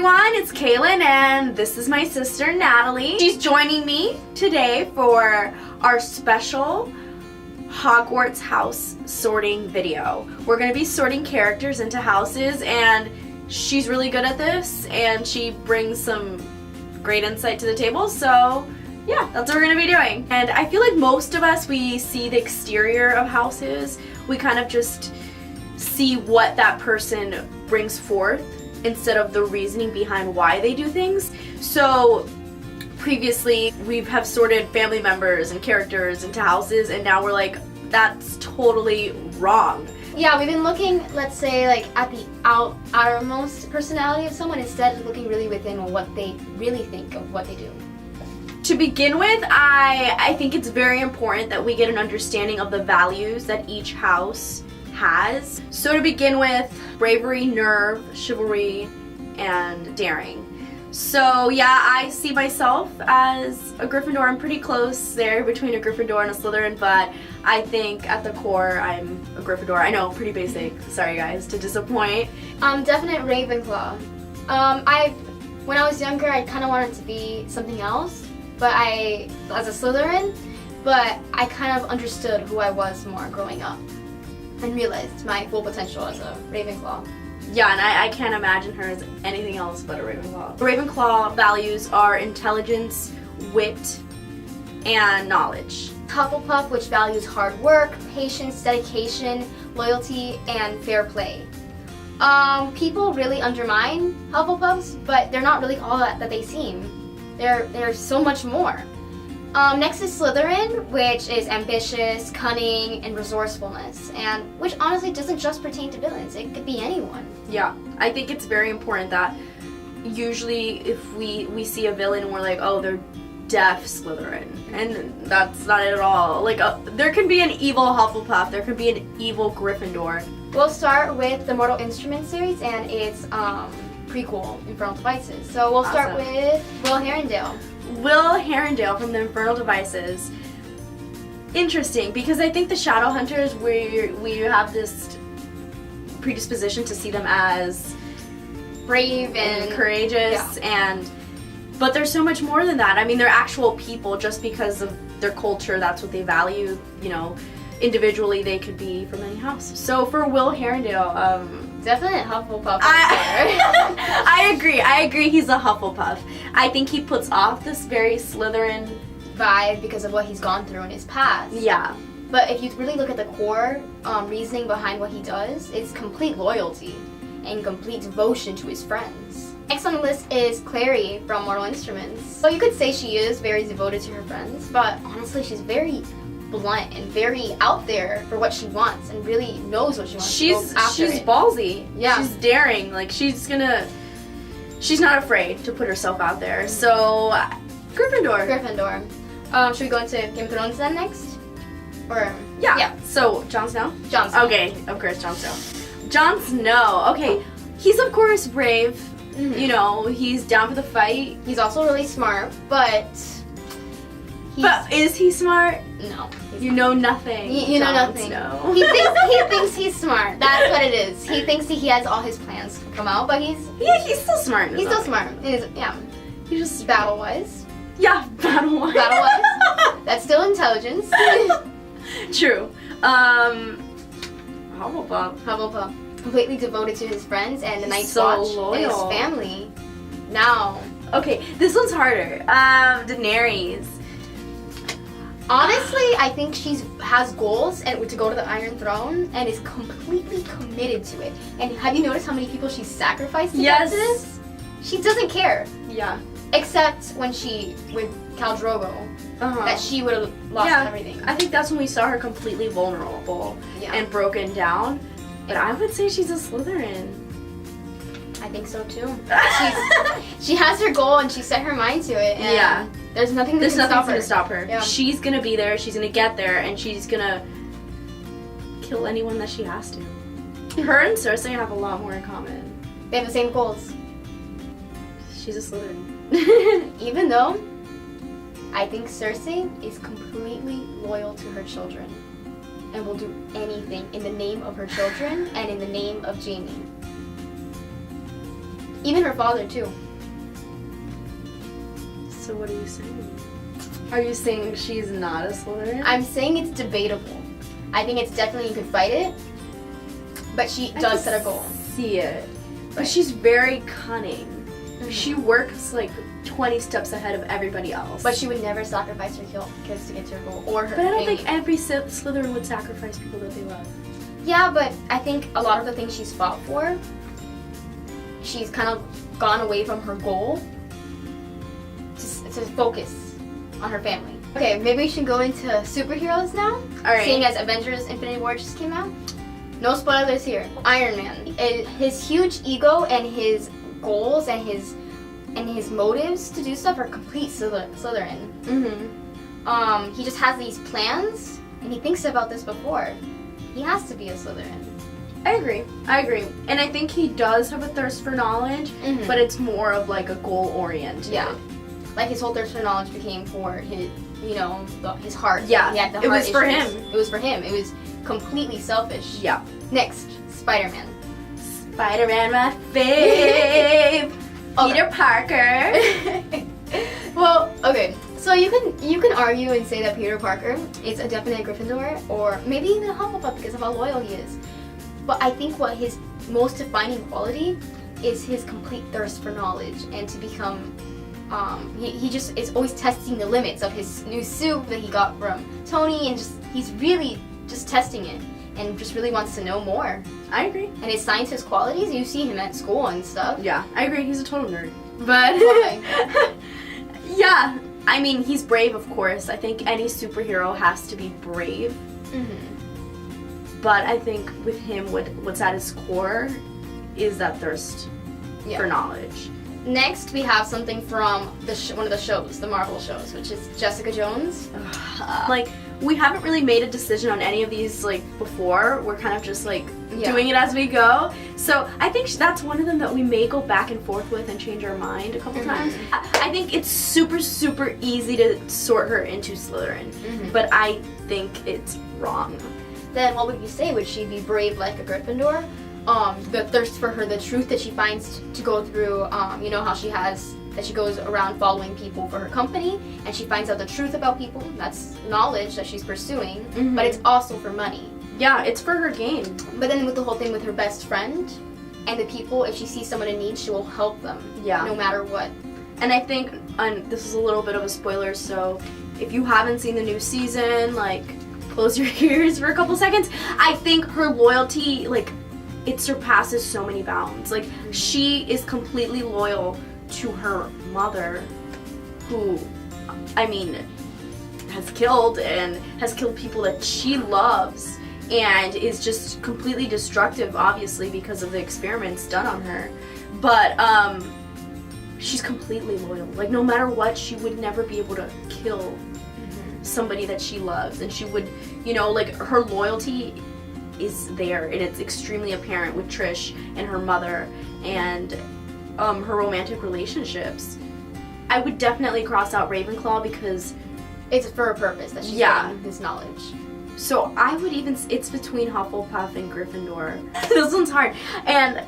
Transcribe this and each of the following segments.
everyone, it's Kaylin and this is my sister Natalie. She's joining me today for our special Hogwarts house sorting video. We're going to be sorting characters into houses and she's really good at this and she brings some great insight to the table, so yeah, that's what we're going to be doing. And I feel like most of us, we see the exterior of houses. We kind of just see what that person brings forth instead of the reasoning behind why they do things. So previously we have sorted family members and characters into houses and now we're like, that's totally wrong. Yeah, we've been looking, let's say, like at the outermost personality of someone instead of looking really within what they really think of what they do. To begin with, I think it's very important that we get an understanding of the values that each house has. So to begin with, bravery, nerve, chivalry, and daring. So yeah, I see myself as a Gryffindor. I'm pretty close there between a Gryffindor and a Slytherin, but I think at the core I'm a Gryffindor. I know, pretty basic. Sorry guys to disappoint. Definite Ravenclaw. When I was younger, I kind of wanted to be something else, but as a Slytherin, but I kind of understood who I was more growing up and realized my full potential as a Ravenclaw. Yeah, and I can't imagine her as anything else but a Ravenclaw. Ravenclaw values are intelligence, wit, and knowledge. Hufflepuff, which values hard work, patience, dedication, loyalty, and fair play. People really undermine Hufflepuffs, but they're not really all that they seem. They're so much more. Next is Slytherin, which is ambitious, cunning, and resourcefulness, and which honestly doesn't just pertain to villains. It could be anyone. Yeah, I think it's very important that usually if we see a villain and we're like, oh, they're deaf Slytherin, and that's not it at all. Like, there can be an evil Hufflepuff, there can be an evil Gryffindor. We'll start with the Mortal Instruments series and its prequel, Infernal Devices. So we'll start with Will Herondale. Will Herondale from the Infernal Devices. Interesting, because I think the Shadowhunters, we have this predisposition to see them as brave and courageous, yeah. But there's so much more than that. I mean, they're actual people just because of their culture, that's what they value, you know. Individually, they could be from any house. So for Will Herondale, definite Hufflepuff. I agree he's a Hufflepuff. I think he puts off this very Slytherin vibe because of what he's gone through in his past. Yeah. But if you really look at the core reasoning behind what he does, it's complete loyalty and complete devotion to his friends. Next on the list is Clary from Mortal Instruments. So you could say she is very devoted to her friends, but honestly she's very blunt and very out there for what she wants and really knows what she wants. She's ballsy. Yeah. She's daring. Like she's not afraid to put herself out there. So Gryffindor. Should we go into Game of Thrones then next? Or yeah. So Jon Snow? Jon Snow. Okay, of course Jon Snow. Jon Snow. Okay. He's of course brave. Mm-hmm. You know, he's down for the fight. He's also really smart, but is he smart? No. You know nothing. You know nothing. Snow. He thinks he's smart. That's what it is. He thinks he has all his plans come out, but he's still smart. He's still smart. Yeah. He's just battle-wise. Yeah, battle-wise. Battle-wise. That's still intelligence. True. Hufflepuff. Completely devoted to his friends and the Night's so Watch loyal. And his family. Now. Okay, this one's harder. Daenerys. Honestly, I think she has goals and to go to the Iron Throne and is completely committed to it. And have you noticed how many people she sacrificed to get to this? She doesn't care. Yeah. Except when with Khal Drogo, that she would have lost everything. I think that's when we saw her completely vulnerable and broken down. But I would say she's a Slytherin. I think so too. She has her goal and she set her mind to it. And there's nothing to stop her. Yeah. She's gonna be there. She's gonna get there, and she's gonna kill anyone that she has to. Her and Cersei have a lot more in common. They have the same goals. She's a Slytherin. Even though I think Cersei is completely loyal to her children and will do anything in the name of her children and in the name of Jaime. Even her father too. So what are you saying? Are you saying she's not a Slytherin? I'm saying it's debatable. I think it's definitely you could fight it, but she does set a goal. See it, but Right. she's very cunning. Mhm. She works like 20 steps ahead of everybody else. But she would never sacrifice her kids to get to her goal or her But I don't family. think every Slytherin would sacrifice people that they love. Yeah, but I think a lot of the things she's fought for, she's kind of gone away from her goal to focus on her family. Okay, maybe we should go into superheroes now. All right. Seeing as Avengers Infinity War just came out. No spoilers here. Iron Man. His huge ego and his goals and his motives to do stuff are complete Slytherin. Mm-hmm. He just has these plans and he thinks about this before. He has to be a Slytherin. I agree. And I think he does have a thirst for knowledge, Mhm. but it's more of like a goal-oriented. Yeah. Like his whole thirst for knowledge became for his, his heart. Yeah, He had the it heart was for issues. him. It was for him. It was completely selfish. Yeah. Next, Spider-Man. Spider-Man, my fave. Okay. Peter Parker. Well, okay. So you can argue and say that Peter Parker is a definite Gryffindor, or maybe even a Hufflepuff because of how loyal he is. But I think what his most defining quality is his complete thirst for knowledge and to become. He just is always testing the limits of his new suit that he got from Tony, and he's really just testing it and just really wants to know more. I agree. And his scientist qualities, you see him at school and stuff. Yeah, I agree. He's a total nerd. But Why? yeah, I mean, he's brave, of course. I think any superhero has to be brave. Mm-hmm. But I think with him, what's at his core is that thirst for knowledge. Next, we have something from one of the shows, the Marvel shows, which is Jessica Jones. Like, we haven't really made a decision on any of these, like, before. We're kind of just, like, doing it as we go. So I think that's one of them that we may go back and forth with and change our mind a couple times. I think it's super, super easy to sort her into Slytherin. But I think it's wrong. Then what would you say? Would she be brave like a Gryffindor? The thirst for her, the truth that she finds to go through, you know how she goes around following people for her company, and she finds out the truth about people. That's knowledge that she's pursuing, but it's also for money. Yeah, it's for her gain. But then with the whole thing with her best friend and the people, if she sees someone in need, she will help them, no matter what. And I think, this is a little bit of a spoiler, so if you haven't seen the new season, like, close your ears for a couple seconds. I think her loyalty, like, it surpasses so many bounds. Like, she is completely loyal to her mother, who, I mean, has killed people that she loves, and is just completely destructive, obviously, because of the experiments done on her. But, she's completely loyal. Like, no matter what, she would never be able to kill somebody that she loves, and she would, like, her loyalty is there, and it's extremely apparent with Trish and her mother and her romantic relationships. I would definitely cross out Ravenclaw because it's for a purpose that she's getting this knowledge. So I would even, it's between Hufflepuff and Gryffindor. This one's hard. And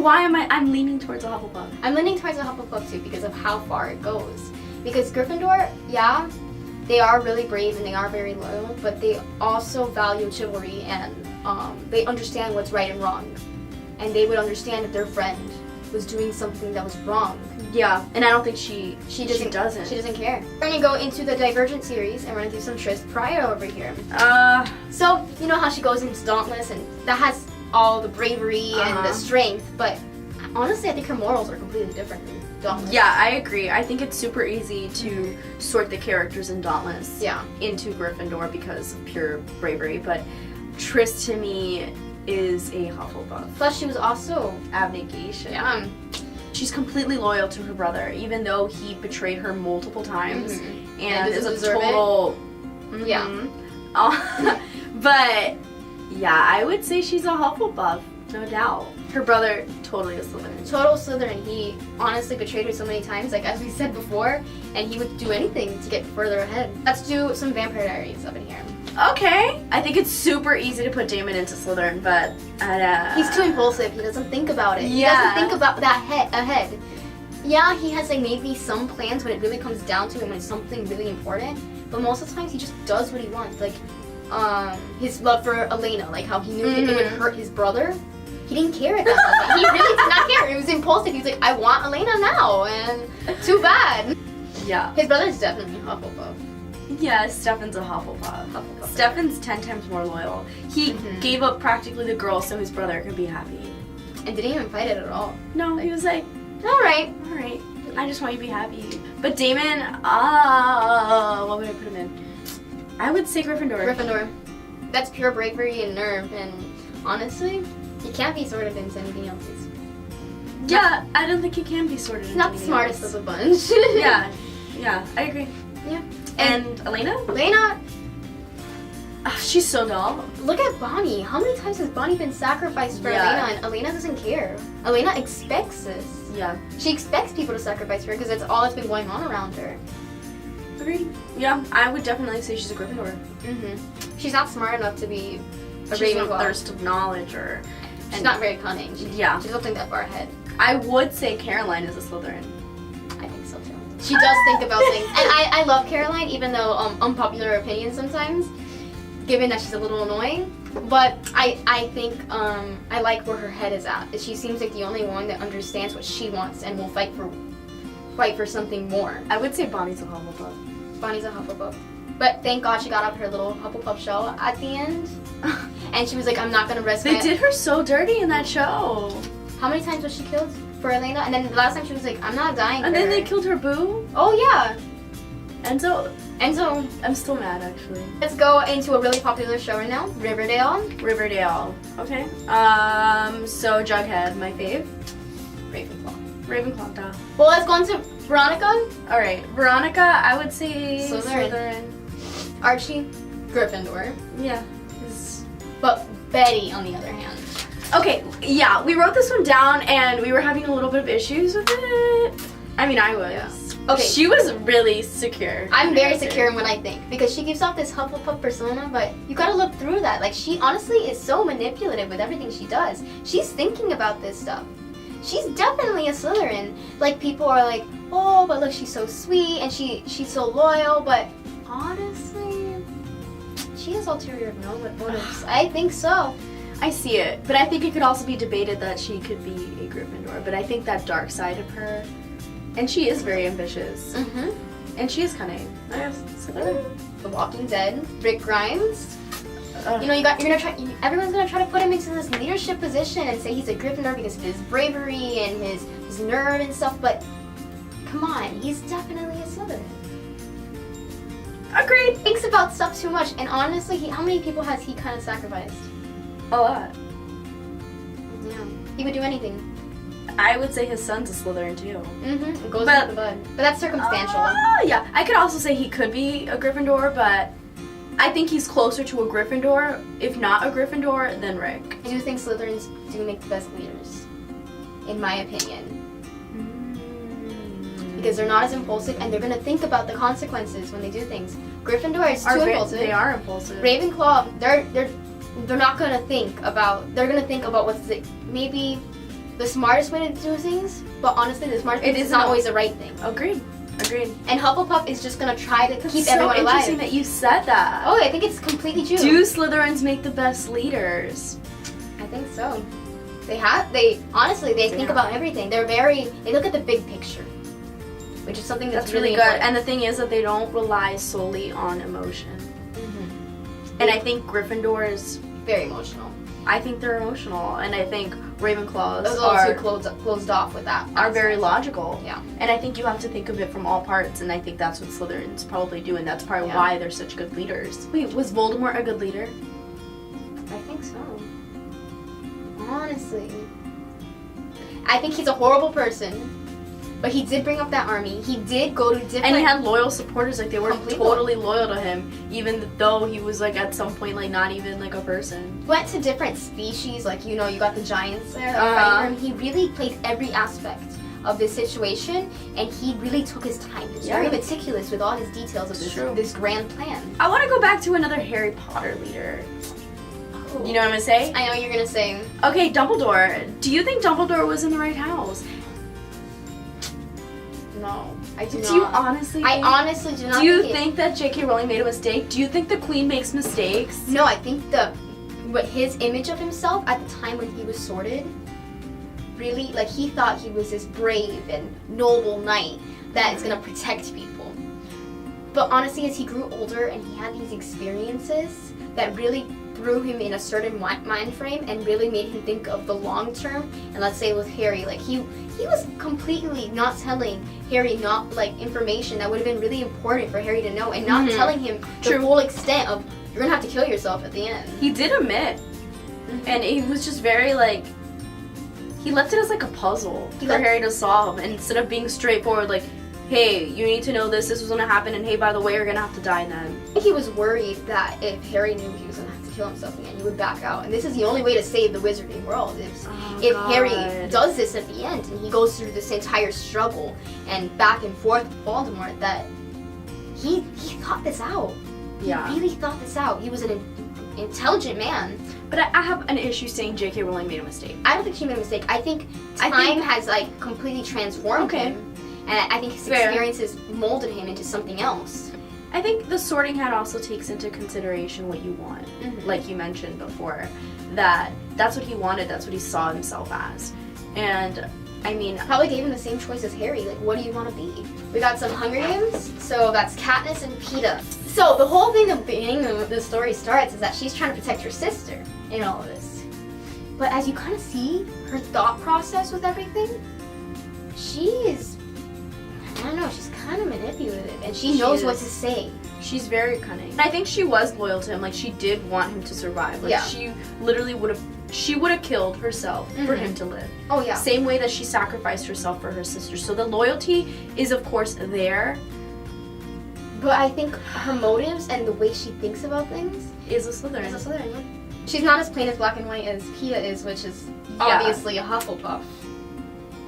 why I'm leaning towards a Hufflepuff. I'm leaning towards a Hufflepuff too because of how far it goes. Because Gryffindor, they are really brave and they are very loyal, but they also value chivalry and they understand what's right and wrong. And they would understand if their friend was doing something that was wrong. Yeah, and I don't think she doesn't. She doesn't care. We're gonna go into the Divergent series and we're gonna do some Tris Pryor over here. So, you know how she goes into Dauntless and that has all the bravery and the strength, but honestly I think her morals are completely different than Dauntless. Yeah, I agree. I think it's super easy to sort the characters in Dauntless into Gryffindor because of pure bravery, but Tris to me is a Hufflepuff. Plus she was also abnegation. Yeah. She's completely loyal to her brother, even though he betrayed her multiple times and is a total but yeah, I would say she's a Hufflepuff, no doubt. Her brother totally is Slytherin. Total Slytherin. He honestly betrayed her so many times, like as we said before, and he would do anything to get further ahead. Let's do some Vampire Diaries up in here. Okay. I think it's super easy to put Damon into Slytherin, but He's too impulsive. He doesn't think about it. Yeah. He doesn't think about that ahead. Yeah, he has like maybe some plans when it really comes down to it, when it's something really important. But most of the times he just does what he wants. Like, his love for Elena, like how he knew it would hurt his brother. He didn't care at that moment. He really did not care. It was impulsive. He was like, I want Elena now, and too bad. Yeah. His brother's definitely Hufflepuff. Yeah, Stefan's a Hufflepuff. Stefan's 10 times more loyal. He gave up practically the girl so his brother could be happy. And didn't even fight it at all. No, he was like, alright. Alright, I just want you to be happy. But Damon, what would I put him in? I would say Gryffindor. Gryffindor. That's pure bravery and nerve, and honestly, he can't be sorted into anything else. Yeah, I don't think he can be sorted into He's not the smartest of the bunch. Yeah, I agree. Yeah. And Elena? Elena, She's so dull. look at Bonnie. How many times has Bonnie been sacrificed for Elena, and Elena doesn't care? Elena expects this. Yeah. She expects people to sacrifice for her because that's all that's been going on around her. Agreed. Yeah, I would definitely say she's a Gryffindor. She's not smart enough to be a She's no Ravenclaw. thirst of knowledge or... She's not very cunning. She doesn't think that far ahead. I would say Caroline is a Slytherin. I think so too. She does think about things. And I love Caroline, even though unpopular opinion sometimes, given that she's a little annoying. But I think I like where her head is at. She seems like the only one that understands what she wants and will fight for something more. I would say Bonnie's a Hufflepuff. Bonnie's a Hufflepuff. But thank God she got up her little Hufflepuff shell at the end. And she was like, I'm not going to risk They did her so dirty in that show. How many times was she killed for Elena? And then the last time she was like, I'm not dying And for then her. they killed her boo. Oh, yeah. Enzo, I'm still mad actually. Let's go into a really popular show right now, Riverdale. Okay. So Jughead, my fave. Ravenclaw, duh. Well, let's go into Veronica. Alright, Veronica, I would say Slytherin. Archie, Gryffindor. Yeah. But Betty, on the other hand. Okay, yeah, we wrote this one down and we were having a little bit of issues with it. I mean, I was. Yeah. Okay. She was really secure. I'm very secure in what I think because she gives off this Hufflepuff persona, but you gotta look through that. Like, she honestly is so manipulative with everything she does. She's thinking about this stuff. She's definitely a Slytherin. Like, people are like, oh, but look, she's so sweet and she's so loyal, but honestly, she has ulterior motives. I think so. I see it, but I think it could also be debated that she could be a Gryffindor, but I think that dark side of her, and she is very ambitious, and she is cunning. The Walking Dead, Rick Grimes. You know, everyone's gonna try to put him into this leadership position and say he's a Gryffindor because of his bravery and his nerve and stuff, but come on, he's definitely a Slytherin. Agreed. Thinks about stuff too much, and honestly, how many people has he kind of sacrificed? A lot. Yeah, he would do anything. I would say his son's a Slytherin too. It goes with the bud. But that's circumstantial. Yeah, I could also say he could be a Gryffindor, but I think he's closer to a Gryffindor, if not a Gryffindor, than Rick. I do think Slytherins do make the best leaders, in my opinion. Because they're not as impulsive and they're going to think about the consequences when they do things. Gryffindor is too impulsive. They are impulsive. Ravenclaw, they're not going to think about, they're going to think about what's maybe the smartest way to do things, but honestly the smartest thing is not always the right thing. Agreed. And Hufflepuff is just going to try to keep everyone alive. It's so interesting that you said that. Oh, I think it's completely true. Do Slytherins make the best leaders? I think so. Honestly, they think about everything. They look at the big picture. Which is something that's really good. Important. And the thing is that they don't rely solely on emotion. And I think Gryffindor is very emotional. I think they're emotional, and I think Ravenclaws are closed off with that. Are very logical. Yeah. And I think you have to think of it from all parts, and I think that's what Slytherins probably do, and that's probably why they're such good leaders. Wait, was Voldemort a good leader? I think so. Honestly. I think he's a horrible person. But he did bring up that army. He did go to different... And he had loyal supporters. Like, they were totally loyal to him. Even though he was, like, at some point, like, not even, like, a person. Went to different species. Like, you know, you got the giants there that were fighting him. He really played every aspect of this situation, and he really took his time. He was very meticulous with all his details of this grand plan. I want to go back to another Harry Potter leader. You know what I'm gonna say? I know what you're gonna say. Okay, Dumbledore. Do you think Dumbledore was in the right house? No, I do not. Do you honestly? I honestly do not. Do you think that J.K. Rowling made a mistake? Do you think the Queen makes mistakes? No, I think what his image of himself at the time when he was sorted, really, like, he thought he was this brave and noble knight that is gonna protect people. But honestly, as he grew older and he had these experiences that really threw him in a certain mind frame and really made him think of the long term. And let's say with Harry, like he was completely not telling Harry information that would have been really important for Harry to know, and not telling him the full extent of you're gonna have to kill yourself at the end. He did admit, and he was just very he left it as like a puzzle for Harry to solve, and instead of being straightforward, like, hey, you need to know this was gonna happen, and hey, by the way, you're gonna have to die then. I think he was worried that if Harry knew he was gonna have to kill himself again, he would back out. And this is the only way to save the wizarding world, if Harry does this at the end, and he goes through this entire struggle and back and forth with Voldemort, that he thought this out. Yeah. He really thought this out. He was an intelligent man. But I have an issue saying J.K. Rowling made a mistake. I don't think she made a mistake. I think time has completely transformed him. And I think his experiences molded him into something else. I think the Sorting Hat also takes into consideration what you want. Like you mentioned before, that's what he wanted, that's what he saw himself as. And I mean, probably gave him the same choice as Harry. Like, what do you want to be? We got some Hunger Games, so that's Katniss and Peeta. So the whole thing of the beginning of the story starts is that she's trying to protect her sister in all of this. But as you kind of see her thought process with everything, she's kind of manipulative, and she knows what to say. She's very cunning. And I think she was loyal to him. Like, she did want him to survive. Like, she literally would have killed herself for him to live. Oh, yeah. Same way that she sacrificed herself for her sister. So the loyalty is, of course, there. But I think her motives and the way she thinks about things is a Slytherin. She's not as plain as black and white as Peeta is, which is obviously a Hufflepuff.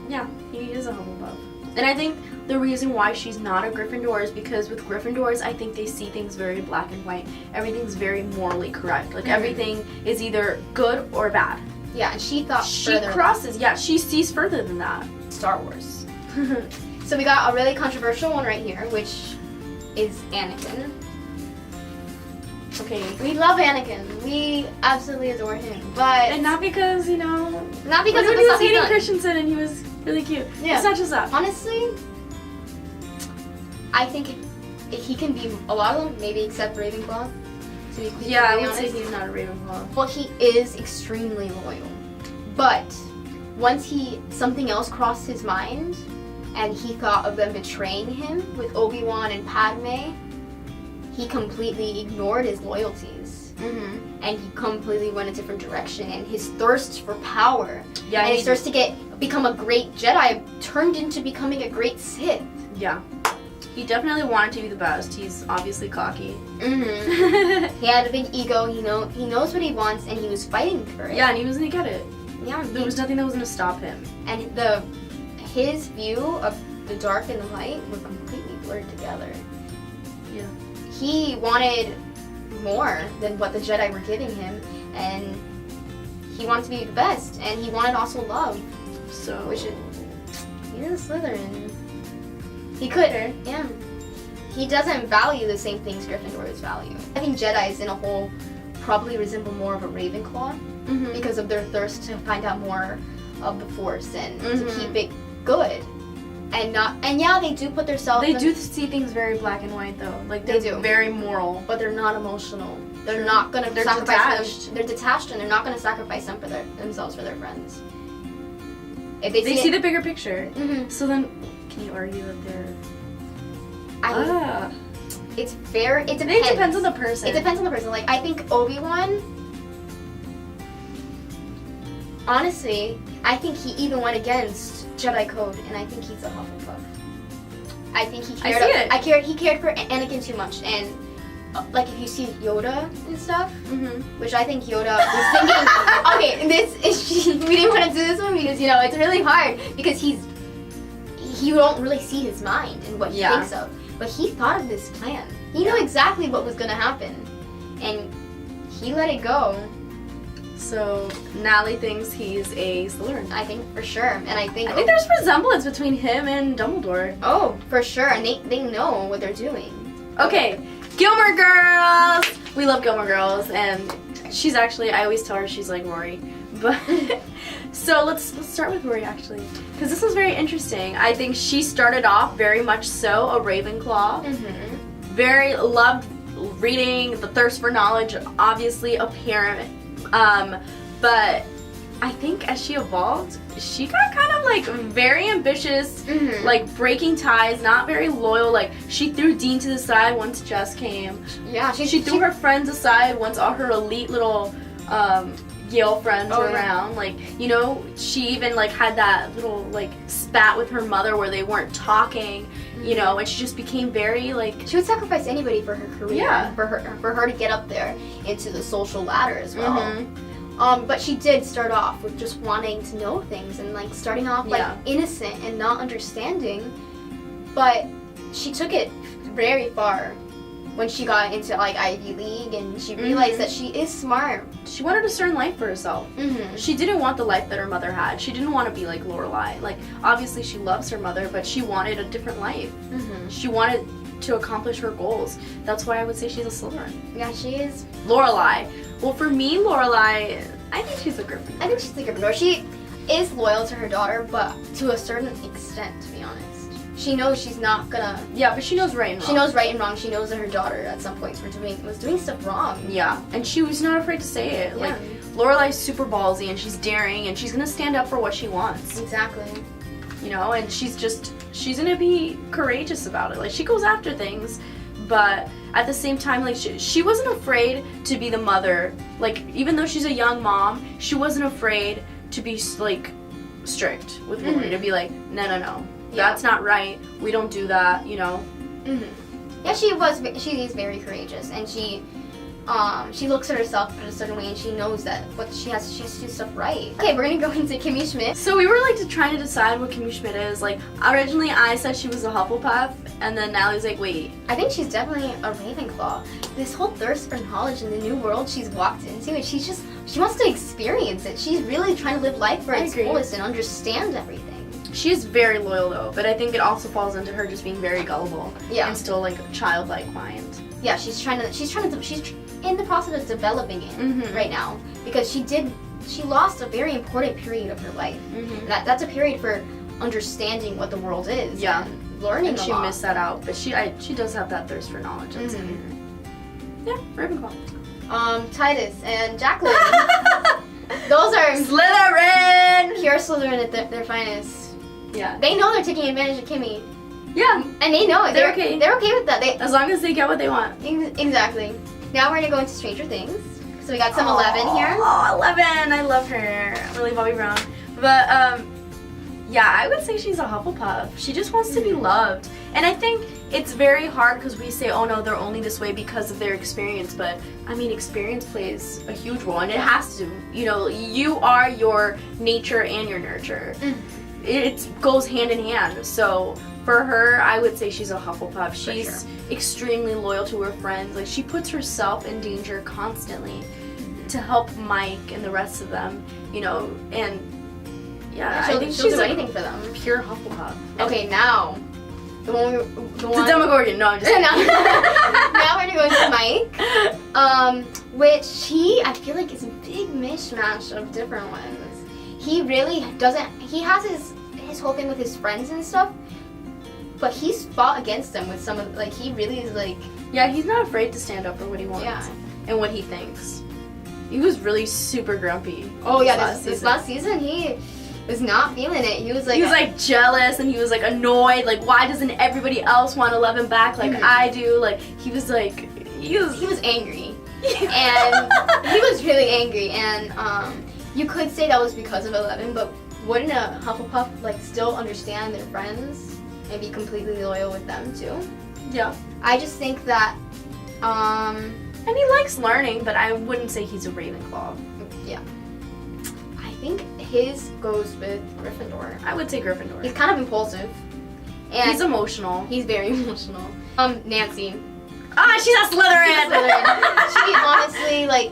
Yeah, he is a Hufflepuff. And I think the reason why she's not a Gryffindor is because with Gryffindors, I think they see things very black and white. Everything's very morally correct. Like, everything is either good or bad. Yeah, and she thought she sees further than that. Star Wars. So we got a really controversial one right here, which is Anakin. Okay. We love Anakin. We absolutely adore him. But and not because, not because of he was Hayden Christensen and he was really cute. Yeah. It's not just that. Honestly, I think if he can be a lot of them, maybe except Ravenclaw. To be completely I would honest. say he's not a Ravenclaw. Well, he is extremely loyal. But once something else crossed his mind, and he thought of them betraying him with Obi-Wan and Padme, he completely ignored his loyalties. And he completely went a different direction, and his thirst for power and his thirst to become a great Jedi turned into becoming a great Sith. Yeah. He definitely wanted to be the best. He's obviously cocky. He had a big ego. He knows what he wants, and he was fighting for it. Yeah, and he was gonna get it. Yeah. There was nothing that was gonna stop him. And his view of the dark and the light were completely blurred together. Yeah. He wanted more than what the Jedi were giving him, and he wanted to be the best, and he wanted also love. So, which he is a Slytherin. He could, yeah. He doesn't value the same things Gryffindors value. I think Jedis in a whole probably resemble more of a Ravenclaw because of their thirst to find out more of the Force and to keep it good. And they do put themselves. They do see things very black and white though. Like they're very moral, but they're not emotional. They're not gonna sacrifice detached. them. They're detached, and they're not gonna sacrifice them for themselves for their friends. If they see the bigger picture. So then, can you argue that they're? It's fair. It depends. It depends on the person. It depends on the person. Like, I think Obi-Wan. Honestly, I think he even went against Jedi Code, and I think he's a Hufflepuff. I think he cared. He cared for Anakin too much, and like if you see Yoda and stuff, which I think Yoda was thinking. Okay, we didn't want to do this one because it's really hard because he's you don't really see his mind and what he thinks of. But he thought of this plan. He knew exactly what was going to happen. And he let it go. So Natalie thinks he's a Slytherin. I think for sure. And I think there's resemblance between him and Dumbledore. Oh, for sure. And they know what they're doing. Okay, Gilmore Girls! We love Gilmore Girls, and she's actually, I always tell her she's like Rory. But so let's start with Rory, actually, because this was very interesting. I think she started off very much so a Ravenclaw. Very loved reading, the thirst for knowledge, obviously apparent. But I think as she evolved, she got kind of like very ambitious, like breaking ties, not very loyal. Like she threw Dean to the side once Jess came. Yeah, she threw her friends aside once all her elite little Yale friends were around. Like, you know, she even like had that little like spat with her mother where they weren't talking. You know, and she just became very like, she would sacrifice anybody for her career. Yeah. For her to get up there into the social ladder as well. But she did start off with just wanting to know things and like starting off like innocent and not understanding. But she took it very far when she got into like Ivy League and she realized that she is smart. She wanted a certain life for herself. She didn't want the life that her mother had. She didn't want to be like Lorelai. Like obviously she loves her mother, but she wanted a different life. She wanted to accomplish her goals. That's why I would say she's a Slytherin. Yeah, she is. Lorelai. Well, for me, Lorelai, I think she's a Gryffindor. I think she's a Gryffindor. She is loyal to her daughter, but to a certain extent, to be honest. She knows she's not gonna... Yeah, but she knows right and wrong. She knows right and wrong. She knows that her daughter, at some points, was doing stuff wrong. Yeah, and she was not afraid to say it. Yeah. Like, Lorelai's super ballsy, and she's daring, and she's gonna stand up for what she wants. Exactly. You know, and she's gonna be courageous about it. Like, she goes after things, but at the same time, like, she wasn't afraid to be the mother. Like, even though she's a young mom, she wasn't afraid to be, like, strict with Rory, to be like, no. That's not right. We don't do that, you know. Yeah, she is very courageous, and she looks at herself in a certain way, and she knows that she has to do stuff right. Okay, we're gonna go into Kimmy Schmidt. So we were like trying to decide what Kimmy Schmidt is. Like originally, I said she was a Hufflepuff, and then Natalie's like, wait. I think she's definitely a Ravenclaw. This whole thirst for knowledge in the new world she's walked into, and she wants to experience it. She's really trying to live life for its fullest and understand everything. She is very loyal though, but I think it also falls into her just being very gullible and still like a childlike mind. Yeah, she's in the process of developing it right now because she lost a very important period of her life. That's a period for understanding what the world is. Yeah, and learning. And she missed that out, but she does have that thirst for knowledge. Yeah, Ravenclaw. Titus and Jacqueline. Those are Slytherin. Pure Slytherin at their finest. Yeah. They know they're taking advantage of Kimmy. Yeah. And they know it. They're okay. They're okay with that. As long as they get what they want. Exactly. Now we're going to go into Stranger Things. So we got some 11 here. Oh, 11. I love her. Millie Bobby Brown. But, yeah, I would say she's a Hufflepuff. She just wants to be loved. And I think it's very hard because we say, oh no, they're only this way because of their experience. But, I mean, experience plays a huge role. And it has to. You know, you are your nature and your nurture. It goes hand in hand. So for her, I would say she's a Hufflepuff. She's extremely loyal to her friends. Like she puts herself in danger constantly to help Mike and the rest of them. You know, and I think she'll she's do anything for them. Pure Hufflepuff. Okay, now the Demogorgon. No, I'm just now we're gonna go into Mike, which I feel like is a big mishmash of different ones. He really doesn't. He has his whole thing with his friends and stuff, but he's fought against them with some of he really is like. Yeah, he's not afraid to stand up for what he wants and what he thinks. He was really super grumpy. Oh yeah, this last season he was not feeling it. He was like jealous and he was like annoyed. Like why doesn't everybody else want 11 back like I do? Like he was angry. And he was really angry and you could say that was because of 11, but wouldn't a Hufflepuff still understand their friends and be completely loyal with them too? Yeah. I just think that, and he likes learning, but I wouldn't say he's a Ravenclaw. Yeah. I think his goes with Gryffindor. I would say Gryffindor. He's kind of impulsive. And he's emotional. He's very emotional. Nancy. Ah, she's a Slytherin. She's a Slytherin. She honestly, like,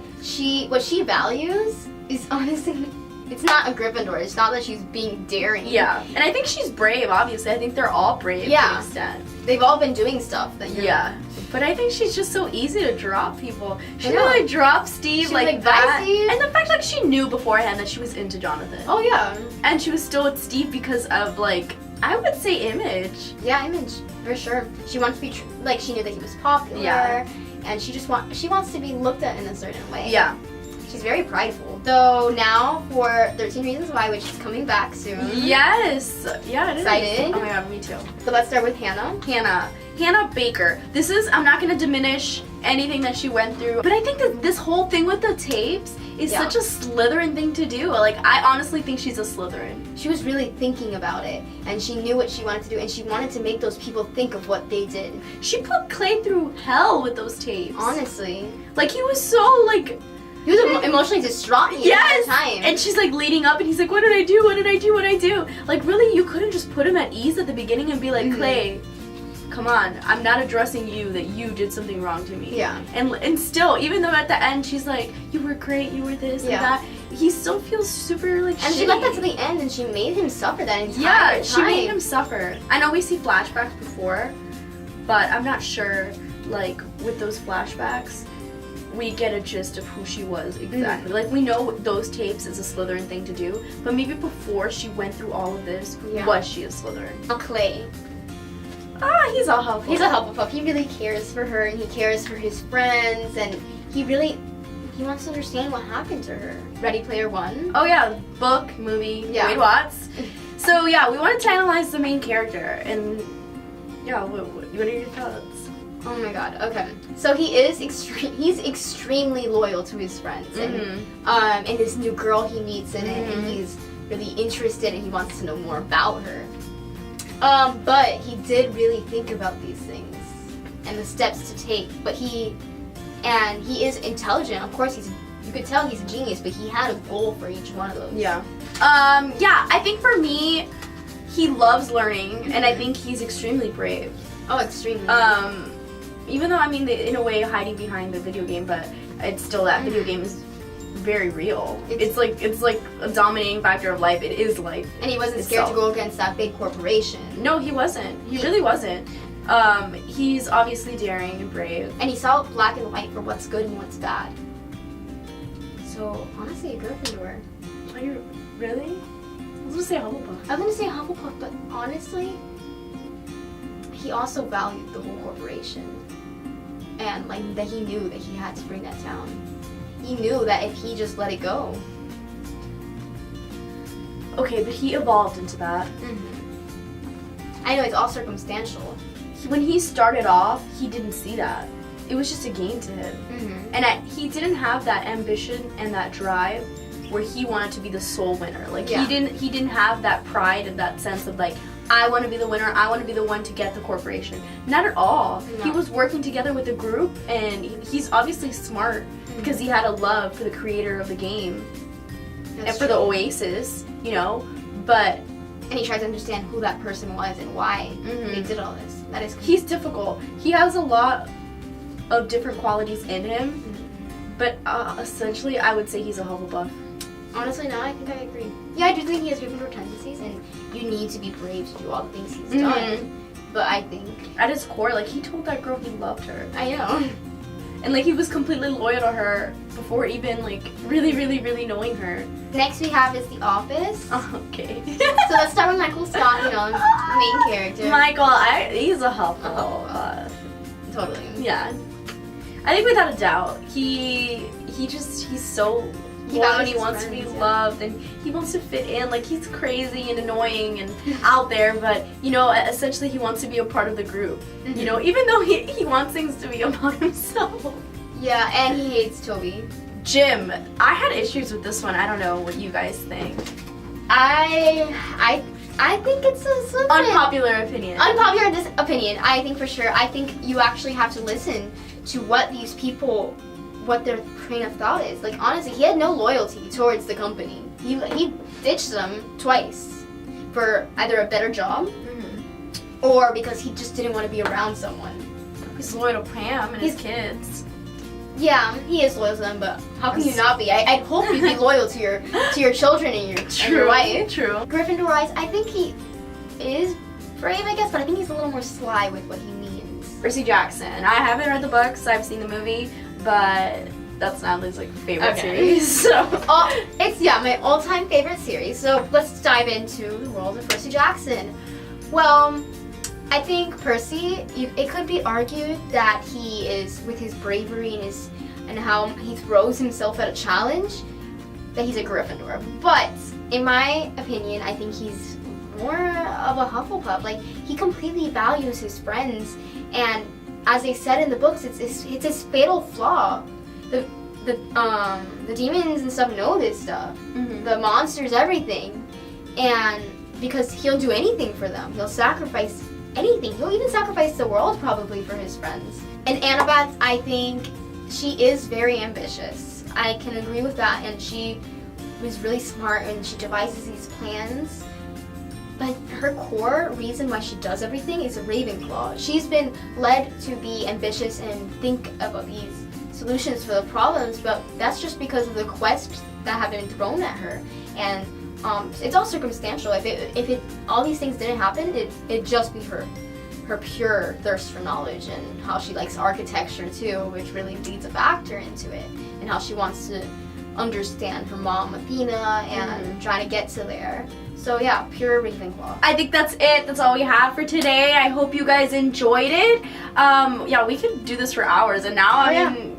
what she values is honestly, it's not a Gryffindor. It's not that she's being daring. Yeah, and I think she's brave, obviously. I think they're all brave to an extent. They've all been doing stuff that you're... Yeah, but I think she's just so easy to drop people. She really dropped Steve like that. Steve. And the fact like she knew beforehand that she was into Jonathan. Oh, yeah. And she was still with Steve because of, like, I would say image. Yeah, image, for sure. She wants to be, like, she knew that he was popular. Yeah. And she just she wants to be looked at in a certain way. Yeah. She's very prideful. So now for 13 Reasons Why, which is coming back soon. Yes. Yeah, it is. Excited. Oh my god, me too. So let's start with Hannah. Hannah Baker. This is, I'm not going to diminish anything that she went through, but I think that this whole thing with the tapes is such a Slytherin thing to do. Like, I honestly think she's a Slytherin. She was really thinking about it, and she knew what she wanted to do, and she wanted to make those people think of what they did. She put Clay through hell with those tapes. Honestly. Like, he was so, like... He was emotionally distraught the entire time. And she's like leading up and he's like, what did I do? What did I do? What did I do? Like, really, you couldn't just put him at ease at the beginning and be like, Clay, come on, I'm not addressing you that you did something wrong to me. Yeah. And still, even though at the end she's like, you were great, you were this and that, he still feels super like And shitty. she left that to the end and she made him suffer that entire time. She made him suffer. I know we see flashbacks before, but I'm not sure, like, with those flashbacks, we get a gist of who she was exactly. Like, we know those tapes is a Slytherin thing to do, but maybe before she went through all of this, was she a Slytherin? Clay. Ah, he's a Hufflepuff. He's a Hufflepuff. He really cares for her, and he cares for his friends, and he wants to understand what happened to her. Ready Player One. Oh yeah, book, movie, Wade Watts. So yeah, we wanted to analyze the main character, and yeah, what are your thoughts? Oh my god, okay. So he's extremely loyal to his friends, and this new girl he meets in it, and he's really interested and he wants to know more about her. But he did really think about these things and the steps to take, but he is intelligent. Of course, you could tell he's a genius, but he had a goal for each one of those. Yeah. Yeah, I think for me, he loves learning, and I think he's extremely brave. Oh, extremely. Even though, I mean, in a way, hiding behind the video game, but it's still that video game is very real. It's like a dominating factor of life. It is life. And he wasn't scared to go against that big corporation. No, he wasn't. He really wasn't. He's obviously daring and brave. And he saw black and white for what's good and what's bad. So, honestly, a Gryffindor. Are you really? I was gonna say Hufflepuff. I was gonna say Hufflepuff, but honestly, he also valued the whole corporation. And like that he knew that he had to bring that down. He knew that if he just let it go. Okay, but he evolved into that. I know, it's all circumstantial. When he started off, he didn't see that. It was just a game to him. And he didn't have that ambition and that drive where he wanted to be the sole winner. Like he didn't have that pride and that sense of like, I want to be the winner, I want to be the one to get the corporation. Not at all. No. He was working together with a group, and he's obviously smart because he had a love for the creator of the game. That's and for the Oasis, you know, but... And he tried to understand who that person was and why they did all this. That is... He's difficult. He has a lot of different qualities in him, but essentially I would say he's a Hufflepuff. Honestly, no, I think I agree. Yeah, I do think he has Gryffindor tendencies, and you need to be brave to do all the things he's done. But I think... At his core, like, he told that girl he loved her. I know. And, like, he was completely loyal to her before even, like, really, really, really knowing her. Next we have is The Office. Okay. So let's start with Michael Scott, you know, main character. Michael, he's a Hufflepuff. Totally. Yeah. I think without a doubt, he's so... He wants to be loved, and he wants to fit in. Like, he's crazy and annoying and out there, but, you know, essentially he wants to be a part of the group. You know, even though he wants things to be about himself. Yeah, and he hates Toby. Jim, I had issues with this one. I don't know what you guys think. I think it's a unpopular opinion. Unpopular opinion, I think for sure. I think you actually have to listen to what these people, what their train of thought is. Like, honestly, he had no loyalty towards the company. He ditched them twice for either a better job or because he just didn't want to be around someone. He's loyal to Pam and his kids. Yeah, he is loyal to them, but how can you not be? I hope you'd be loyal to your children and your wife. True. Gryffindor-wise, I think he is brave, I guess, but I think he's a little more sly with what he means. Percy Jackson. I haven't read the books. I've seen the movie, but that's Natalie's like favorite series. So it's my all-time favorite series. So let's dive into the world of Percy Jackson. Well, I think Percy, it could be argued that he is, with his bravery and how he throws himself at a challenge, that he's a Gryffindor. But in my opinion, I think he's more of a Hufflepuff. Like, he completely values his friends, and as they said in the books, it's his fatal flaw. The demons and stuff know this stuff. Mm-hmm. The monsters, everything, and because he'll do anything for them, he'll sacrifice anything. He'll even sacrifice the world probably for his friends. And Annabeth, I think she is very ambitious. I can agree with that, and she was really smart and she devises these plans. But her core reason why she does everything is a Ravenclaw. She's been led to be ambitious and think about these solutions for the problems, but that's just because of the quests that have been thrown at her. And it's all circumstantial. If all these things didn't happen, it'd just be her pure thirst for knowledge and how she likes architecture too, which really leads a factor into it, and how she wants to understand her mom Athena and trying to get to there. So yeah, pure Ravenclaw. I think that's it. That's all we have for today. I hope you guys enjoyed it. Yeah, we could do this for hours, and now I mean,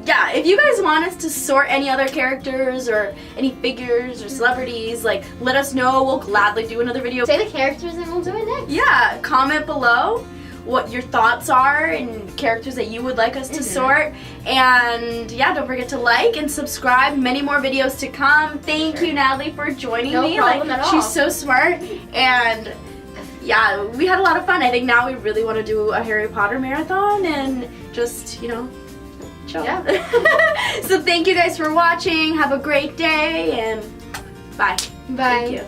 yeah, if you guys want us to sort any other characters or any figures or celebrities, like, let us know. We'll gladly do another video. Say the characters and we'll do it next. Yeah, comment below what your thoughts are and characters that you would like us to sort. And yeah, don't forget to like and subscribe. Many more videos to come. Thank you, Natalie, for joining me. No problem at all. She's so smart. And yeah, we had a lot of fun. I think now we really want to do a Harry Potter marathon and just, you know, chill. Yeah. So thank you guys for watching. Have a great day and bye. Bye. Thank you.